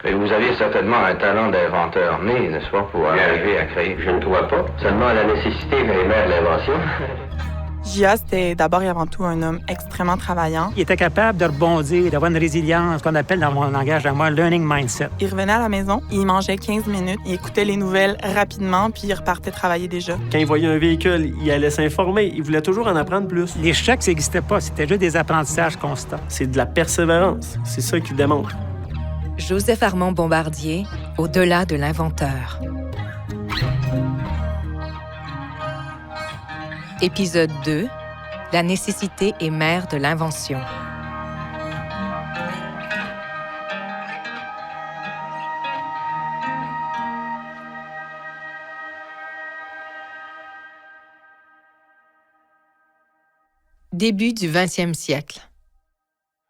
Et vous aviez certainement un talent d'inventeur né, n'est-ce pas, pour arriver à créer. Je ne crois pas. Seulement la nécessité est mère de l'invention. J.A., c'était d'abord et avant tout un homme extrêmement travaillant. Il était capable de rebondir, d'avoir une résilience, qu'on appelle dans mon langage à moi, learning mindset. Il revenait à la maison, il mangeait 15 minutes, il écoutait les nouvelles rapidement, puis il repartait travailler déjà. Quand il voyait un véhicule, il allait s'informer. Il voulait toujours en apprendre plus. L'échec, ça n'existait pas. C'était juste des apprentissages constants. C'est de la persévérance. C'est ça qu'il démontre. Joseph Armand Bombardier, au-delà de l'inventeur. Épisode 2. La nécessité est mère de l'invention. Début du 20e siècle.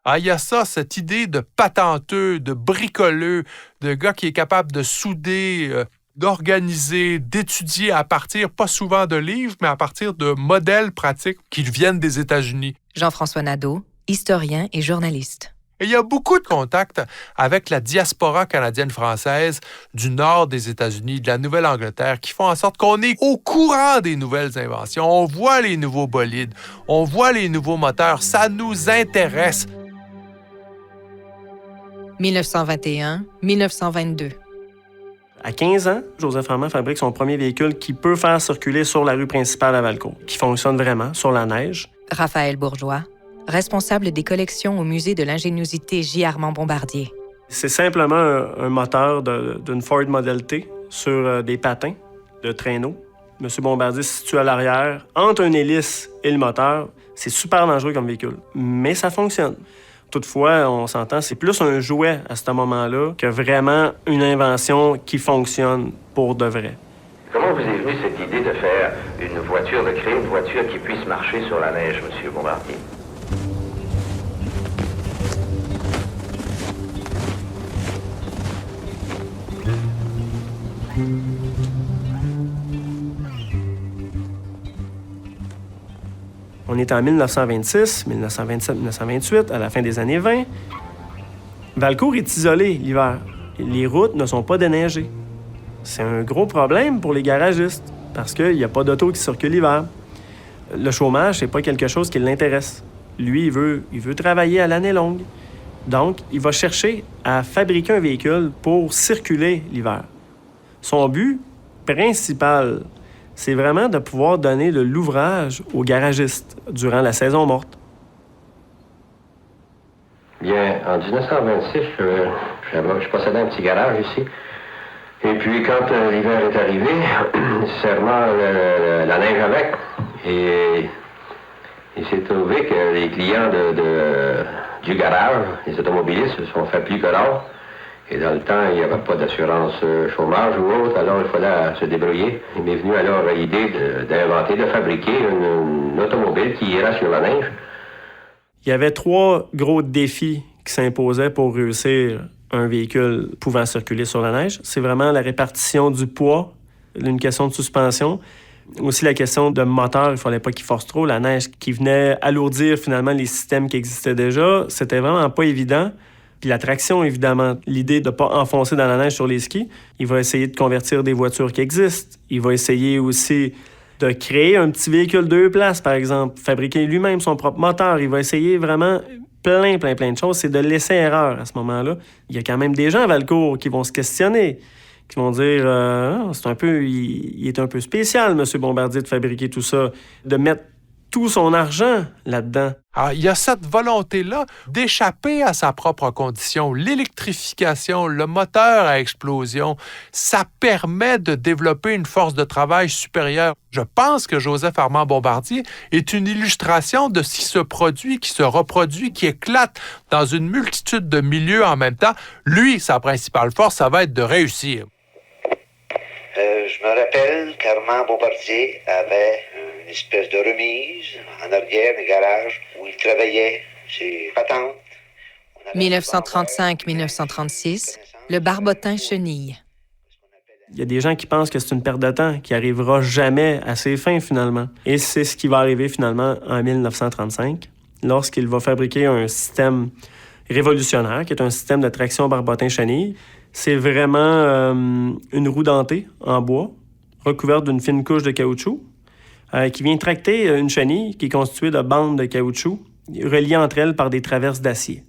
Ah, il y a ça, cette idée de patenteux, de bricoleux, de gars qui est capable de souder, d'organiser, d'étudier à partir, pas souvent de livres, mais à partir de modèles pratiques qui viennent des États-Unis. Jean-François Nadeau, historien et journaliste. Et il y a beaucoup de contacts avec la diaspora canadienne-française du nord des États-Unis, de la Nouvelle-Angleterre, qui font en sorte qu'on est au courant des nouvelles inventions. On voit les nouveaux bolides, on voit les nouveaux moteurs, ça nous intéresse. 1921-1922. À 15 ans, Joseph Armand fabrique son premier véhicule qui peut faire circuler sur la rue principale à Valcourt, qui fonctionne vraiment sur la neige. Raphaël Bourgeois, responsable des collections au Musée de l'ingéniosité J. Armand Bombardier. C'est simplement un moteur d'une Ford Model T sur des patins de traîneau. M. Bombardier se situe à l'arrière, entre un hélice et le moteur. C'est super dangereux comme véhicule, mais ça fonctionne. Toutefois, on s'entend, c'est plus un jouet à ce moment-là que vraiment une invention qui fonctionne pour de vrai. Comment vous est venue cette idée de faire une voiture, de créer une voiture qui puisse marcher sur la neige, M. Bombardier? On est en 1926, 1927, 1928, à la fin des années 20. Valcourt est isolé l'hiver. Les routes ne sont pas déneigées. C'est un gros problème pour les garagistes parce qu'il n'y a pas d'auto qui circule l'hiver. Le chômage, c'est pas quelque chose qui l'intéresse. Lui, il veut travailler à l'année longue. Donc, il va chercher à fabriquer un véhicule pour circuler l'hiver. Son but principal, c'est vraiment de pouvoir donner de l'ouvrage aux garagistes durant la saison morte. Bien, en 1926, je possédais un petit garage ici. Et puis, quand l'hiver est arrivé, nécessairement la neige avec. Et il s'est trouvé que les clients du garage, les automobilistes, se sont fait plus que l'or. Et dans le temps, il n'y avait pas d'assurance chômage ou autre, alors il fallait se débrouiller. Il m'est venu alors l'idée d'inventer, de fabriquer une automobile qui ira sur la neige. Il y avait 3 gros défis qui s'imposaient pour réussir un véhicule pouvant circuler sur la neige. C'est vraiment la répartition du poids, une question de suspension. Aussi la question de moteur, il ne fallait pas qu'il force trop. La neige qui venait alourdir finalement les systèmes qui existaient déjà, c'était vraiment pas évident. Puis la traction, évidemment, l'idée de ne pas enfoncer dans la neige sur les skis. Il va essayer de convertir des voitures qui existent. Il va essayer aussi de créer un petit véhicule 2 places, par exemple, fabriquer lui-même son propre moteur. Il va essayer vraiment plein de choses. C'est de l'essai-erreur à ce moment-là. Il y a quand même des gens à Valcourt qui vont se questionner, qui vont dire il est un peu spécial, M. Bombardier, de fabriquer tout ça, de mettre tout son argent là-dedans. Alors, il y a cette volonté-là d'échapper à sa propre condition. L'électrification, le moteur à explosion, ça permet de développer une force de travail supérieure. Je pense que Joseph Armand Bombardier est une illustration de ce qui se produit, qui se reproduit, qui éclate dans une multitude de milieux en même temps. Lui, sa principale force, ça va être de réussir. Je me rappelle qu'Armand Bombardier avait une espèce de remise en arrière du garage où il travaillait ses patentes. 1935-1936, le Barbotin Chenille. Il y a des gens qui pensent que c'est une perte de temps, qui n'arrivera jamais à ses fins finalement. Et c'est ce qui va arriver finalement en 1935, lorsqu'il va fabriquer un système révolutionnaire, qui est un système de traction Barbotin-Chenille. C'est vraiment une roue dentée en bois, recouverte d'une fine couche de caoutchouc, qui vient tracter une chenille qui est constituée de bandes de caoutchouc reliées entre elles par des traverses d'acier.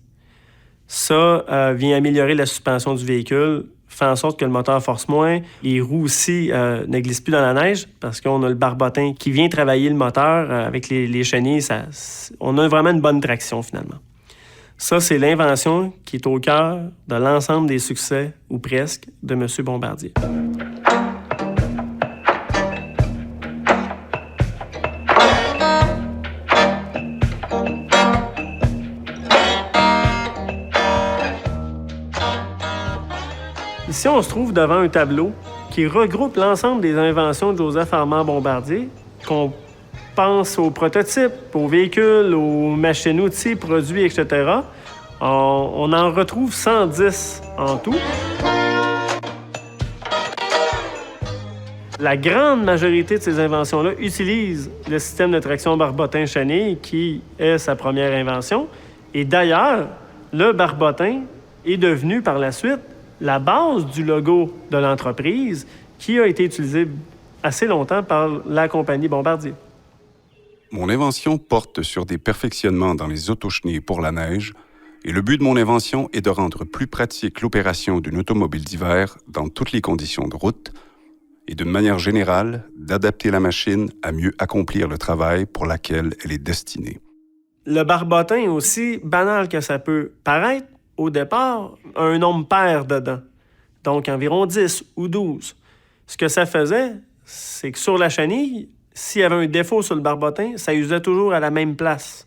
Ça vient améliorer la suspension du véhicule, fait en sorte que le moteur force moins. Les roues aussi ne glissent plus dans la neige parce qu'on a le barbotin qui vient travailler le moteur avec les chenilles. On a vraiment une bonne traction finalement. Ça, c'est l'invention qui est au cœur de l'ensemble des succès, ou presque, de M. Bombardier. Ici, on se trouve devant un tableau qui regroupe l'ensemble des inventions de Joseph Armand Bombardier, qu'on pense aux prototypes, aux véhicules, aux machines-outils, produits, etc. On en retrouve 110 en tout. La grande majorité de ces inventions-là utilisent le système de traction barbotin-chenille, qui est sa première invention. Et d'ailleurs, le barbotin est devenu par la suite la base du logo de l'entreprise, qui a été utilisé assez longtemps par la compagnie Bombardier. Mon invention porte sur des perfectionnements dans les autochenilles pour la neige, et le but de mon invention est de rendre plus pratique l'opération d'une automobile d'hiver dans toutes les conditions de route, et d'une manière générale, d'adapter la machine à mieux accomplir le travail pour lequel elle est destinée. Le barbotin, aussi banal que ça peut paraître, au départ, a un nombre pair dedans, donc environ 10 ou 12. Ce que ça faisait, c'est que sur la chenille, s'il y avait un défaut sur le barbotin, ça usait toujours à la même place.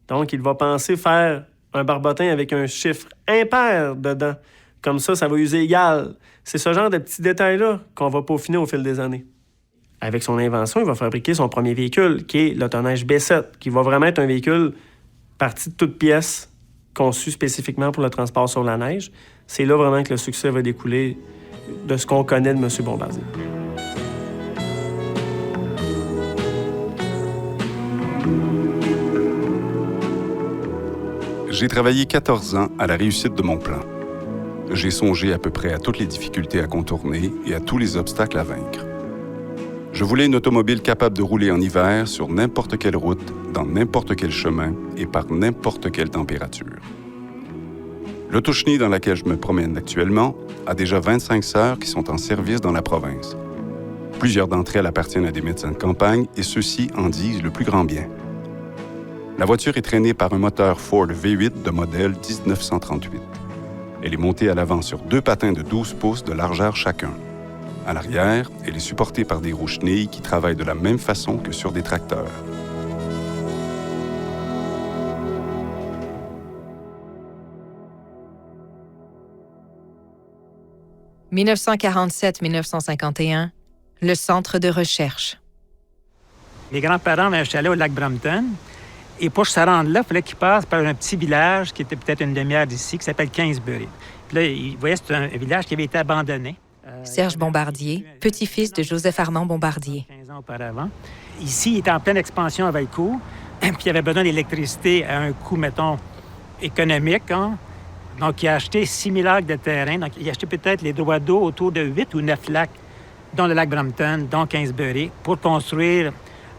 Donc, il va penser faire un barbotin avec un chiffre impair dedans. Comme ça va user égal. C'est ce genre de petits détails-là qu'on va peaufiner au fil des années. Avec son invention, il va fabriquer son premier véhicule, qui est l'Autoneige B7, qui va vraiment être un véhicule parti de toutes pièces, conçu spécifiquement pour le transport sur la neige. C'est là vraiment que le succès va découler de ce qu'on connaît de M. Bombardier. J'ai travaillé 14 ans à la réussite de mon plan. J'ai songé à peu près à toutes les difficultés à contourner et à tous les obstacles à vaincre. Je voulais une automobile capable de rouler en hiver sur n'importe quelle route, dans n'importe quel chemin et par n'importe quelle température. L'autochenille dans laquelle je me promène actuellement a déjà 25 sœurs qui sont en service dans la province. Plusieurs d'entre elles appartiennent à des médecins de campagne et ceux-ci en disent le plus grand bien. La voiture est traînée par un moteur Ford V8 de modèle 1938. Elle est montée à l'avant sur 2 patins de 12 pouces de largeur chacun. À l'arrière, elle est supportée par des roues chenilles qui travaillent de la même façon que sur des tracteurs. « 1947-1951, le centre de recherche. » Mes grands-parents avaient un chalet au lac Brompton. Et pour se rendre là, il fallait qu'ils passent par un petit village qui était peut-être une demi-heure d'ici, qui s'appelle Kingsbury. Puis là, ils voyaient que c'était un village qui avait été abandonné. Serge Bombardier, petit-fils de Joseph Armand Bombardier. 15 ans auparavant. Ici, il était en pleine expansion à Valcourt. Puis il avait besoin d'électricité à un coût, mettons, économique. Hein? Donc, il a acheté 6 000 acres de terrain. Donc, il a acheté peut-être les droits d'eau autour de 8 ou 9 lacs, dont le lac Brompton, dont Kingsbury, pour construire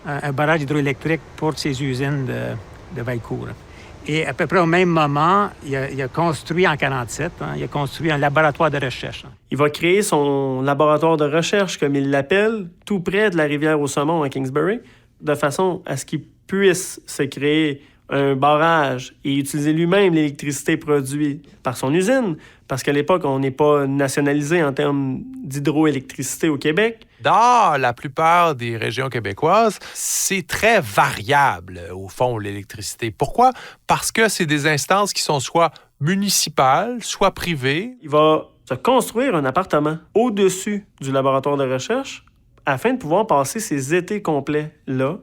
un barrage hydroélectrique pour ses usines de Valcourt. Et à peu près au même moment, il a construit en 1947, il a construit un laboratoire de recherche. Il va créer son laboratoire de recherche, comme il l'appelle, tout près de la rivière au Saumon à Kingsbury, de façon à ce qu'il puisse se créer un barrage et utiliser lui-même l'électricité produite par son usine, parce qu'à l'époque, on n'est pas nationalisé en termes d'hydroélectricité au Québec. Dans la plupart des régions québécoises, c'est très variable, au fond, l'électricité. Pourquoi? Parce que c'est des instances qui sont soit municipales, soit privées. Il va se construire un appartement au-dessus du laboratoire de recherche afin de pouvoir passer ses étés complets là,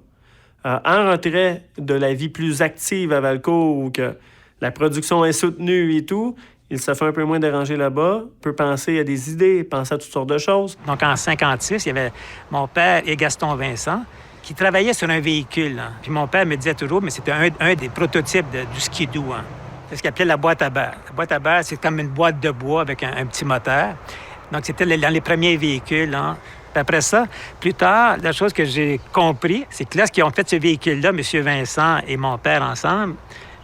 en retrait de la vie plus active à Valcourt, où que la production est soutenue et tout. Il se fait un peu moins déranger là-bas, peut penser à des idées, penser à toutes sortes de choses. Donc, en 1956, il y avait mon père et Gaston Vincent qui travaillaient sur un véhicule. Hein. Puis mon père me disait toujours, mais c'était un des prototypes du skidoo. Hein. C'est ce qu'ils appelaient la boîte à beurre. La boîte à beurre, c'est comme une boîte de bois avec un petit moteur. Donc, c'était dans les premiers véhicules. Hein. Puis après ça, plus tard, la chose que j'ai compris, c'est que lorsqu'ils ont fait ce véhicule-là, M. Vincent et mon père ensemble,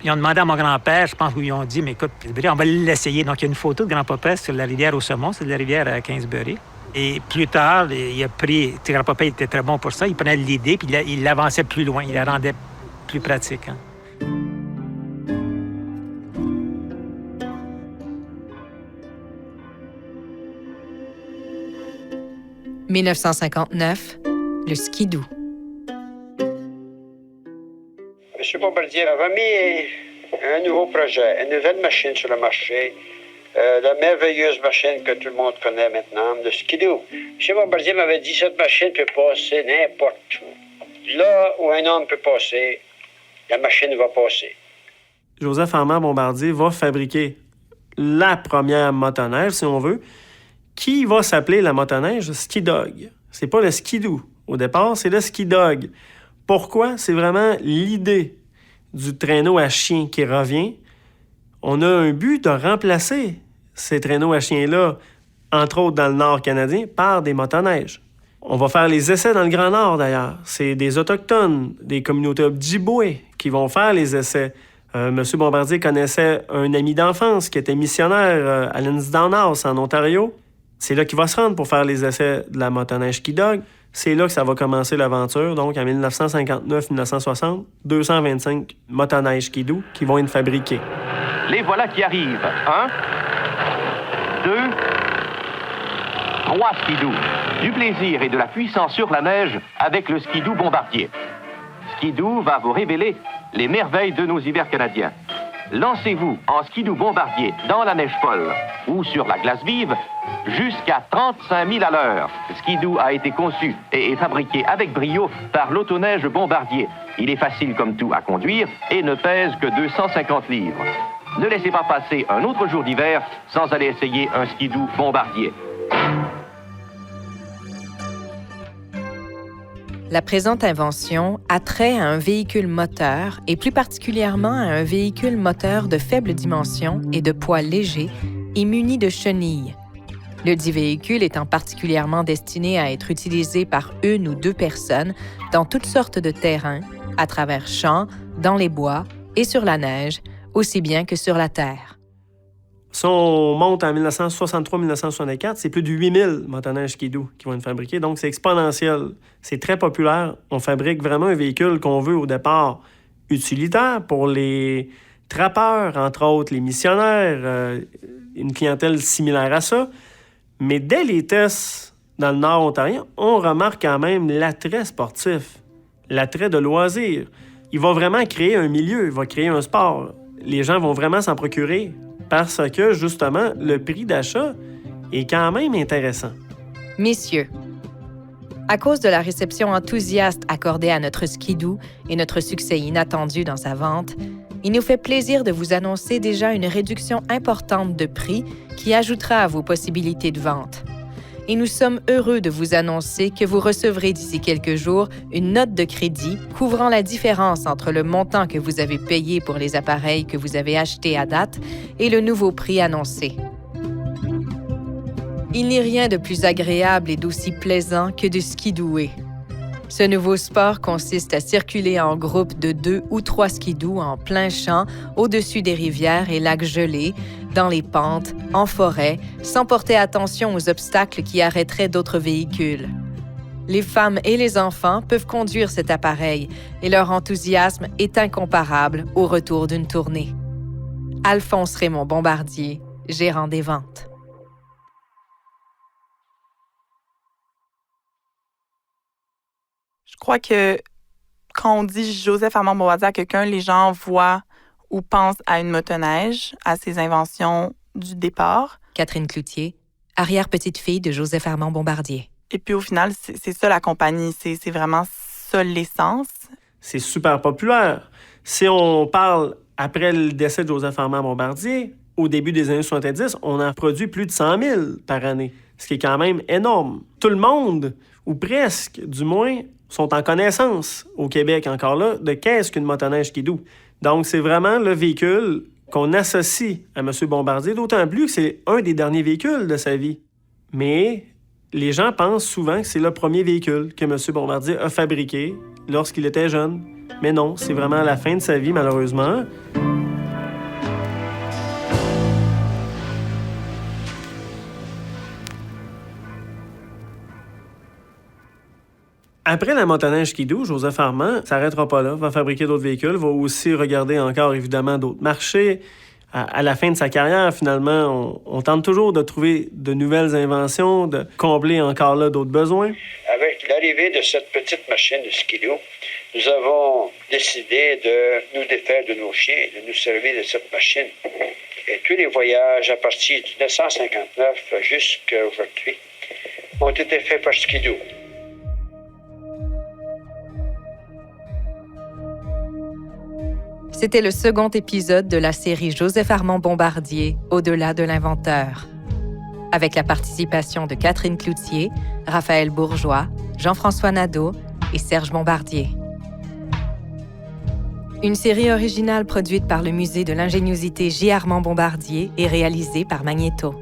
ils ont demandé à mon grand-père, je pense, où ils ont dit, mais écoute, on va l'essayer. Donc, il y a une photo de grand-papa sur la rivière au Saumon, c'est de la rivière à Kingsbury. Et plus tard, il a pris... Grand-papa était très bon pour ça. Il prenait l'idée, puis il l'avançait plus loin. Il la rendait plus pratique. Hein. « 1959, le skidoo. M. Bombardier a remis un nouveau projet, une nouvelle machine sur le marché, la merveilleuse machine que tout le monde connaît maintenant, le skidoo. M. Bombardier m'avait dit, cette machine peut passer n'importe où. Là où un homme peut passer, la machine va passer. Joseph Armand Bombardier va fabriquer la première motoneige, si on veut, qui va s'appeler la motoneige Skidog. C'est pas le skidoo. Au départ, c'est le skidog. Pourquoi? C'est vraiment l'idée du traîneau à chien qui revient. On a un but de remplacer ces traîneaux à chiens-là, entre autres dans le Nord canadien, par des motoneiges. On va faire les essais dans le Grand Nord, d'ailleurs. C'est des Autochtones, des communautés Ojibwe qui vont faire les essais. Monsieur Bombardier connaissait un ami d'enfance qui était missionnaire à Lansdowne House, en Ontario. C'est là qu'il va se rendre pour faire les essais de la motoneige Skidog. C'est là que ça va commencer l'aventure. Donc, en 1959-1960, 225 motoneiges Skidoo qui vont être fabriquées. Les voilà qui arrivent. 1, 2, 3 skidoo. Du plaisir et de la puissance sur la neige avec le skidoo Bombardier. Skidoo va vous révéler les merveilles de nos hivers canadiens. Lancez-vous en skidoo Bombardier dans la neige folle ou sur la glace vive jusqu'à 35 000 à l'heure. Skidoo a été conçu et est fabriqué avec brio par l'autoneige Bombardier. Il est facile comme tout à conduire et ne pèse que 250 livres. Ne laissez pas passer un autre jour d'hiver sans aller essayer un skidoo Bombardier. La présente invention a trait à un véhicule moteur et plus particulièrement à un véhicule moteur de faible dimension et de poids léger et muni de chenilles. Le dit véhicule étant particulièrement destiné à être utilisé par une ou deux personnes dans toutes sortes de terrains, à travers champs, dans les bois et sur la neige, aussi bien que sur la terre. Si on monte en 1963-1964, c'est plus de 8000 motoneiges Skidoo qui vont être fabriqués. Donc, c'est exponentiel. C'est très populaire. On fabrique vraiment un véhicule qu'on veut au départ utilitaire pour les trappeurs, entre autres, les missionnaires, une clientèle similaire à ça. Mais dès les tests dans le Nord ontarien, on remarque quand même l'attrait sportif, l'attrait de loisir. Il va vraiment créer un milieu, il va créer un sport. Les gens vont vraiment s'en procurer parce que, justement, le prix d'achat est quand même intéressant. Messieurs, à cause de la réception enthousiaste accordée à notre skidoo et notre succès inattendu dans sa vente, il nous fait plaisir de vous annoncer déjà une réduction importante de prix qui ajoutera à vos possibilités de vente. Et nous sommes heureux de vous annoncer que vous recevrez d'ici quelques jours une note de crédit couvrant la différence entre le montant que vous avez payé pour les appareils que vous avez achetés à date et le nouveau prix annoncé. Il n'est rien de plus agréable et d'aussi plaisant que de skidooer. Ce nouveau sport consiste à circuler en groupe de 2 ou 3 skidoos en plein champ, au-dessus des rivières et lacs gelés, dans les pentes, en forêt, sans porter attention aux obstacles qui arrêteraient d'autres véhicules. Les femmes et les enfants peuvent conduire cet appareil et leur enthousiasme est incomparable au retour d'une tournée. Alphonse Raymond Bombardier, gérant des ventes. Je crois que quand on dit Joseph Armand Bombardier à quelqu'un, les gens voient ou pensent à une motoneige, à ses inventions du départ. Catherine Cloutier, arrière-petite-fille de Joseph Armand Bombardier. Et puis au final, c'est ça la compagnie, c'est vraiment ça l'essence. C'est super populaire. Si on parle après le décès de Joseph Armand Bombardier, au début des années 70, on en produit plus de 100 000 par année, ce qui est quand même énorme. Tout le monde, ou presque, du moins, sont en connaissance au Québec encore là de qu'est-ce qu'une motoneige Skidoo. Donc, c'est vraiment le véhicule qu'on associe à M. Bombardier, d'autant plus que c'est un des derniers véhicules de sa vie. Mais les gens pensent souvent que c'est le premier véhicule que M. Bombardier a fabriqué lorsqu'il était jeune. Mais non, c'est vraiment à la fin de sa vie, malheureusement. Après la motoneige Skidoo, Joseph Armand ne s'arrêtera pas là, va fabriquer d'autres véhicules, va aussi regarder encore évidemment d'autres marchés. À la fin de sa carrière, finalement, on tente toujours de trouver de nouvelles inventions, de combler encore là d'autres besoins. Avec l'arrivée de cette petite machine de Skidoo, nous avons décidé de nous défaire de nos chiens et de nous servir de cette machine. Et tous les voyages à partir de 1959 jusqu'à aujourd'hui ont été faits par Skidoo. C'était le second épisode de la série Joseph Armand Bombardier, Au-delà de l'inventeur, avec la participation de Catherine Cloutier, Raphaël Bourgeois, Jean-François Nadeau et Serge Bombardier. Une série originale produite par le Musée de l'ingéniosité J. Armand Bombardier et réalisée par Magnéto.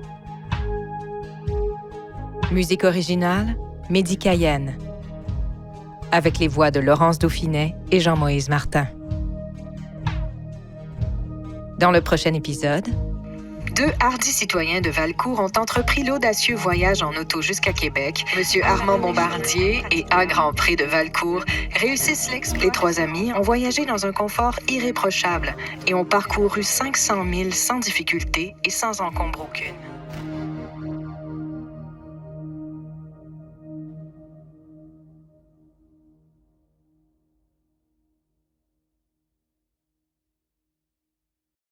Musique originale, Mehdi Cayenne, avec les voix de Laurence Dauphinet et Jean-Moïse Martin. Dans le prochain épisode, 2 hardis citoyens de Valcourt ont entrepris l'audacieux voyage en auto jusqu'à Québec. Monsieur Armand Bombardier et A. Grandpré de Valcourt réussissent l'exploit. Les 3 amis ont voyagé dans un confort irréprochable et ont parcouru 500 000 sans difficulté et sans encombre aucune.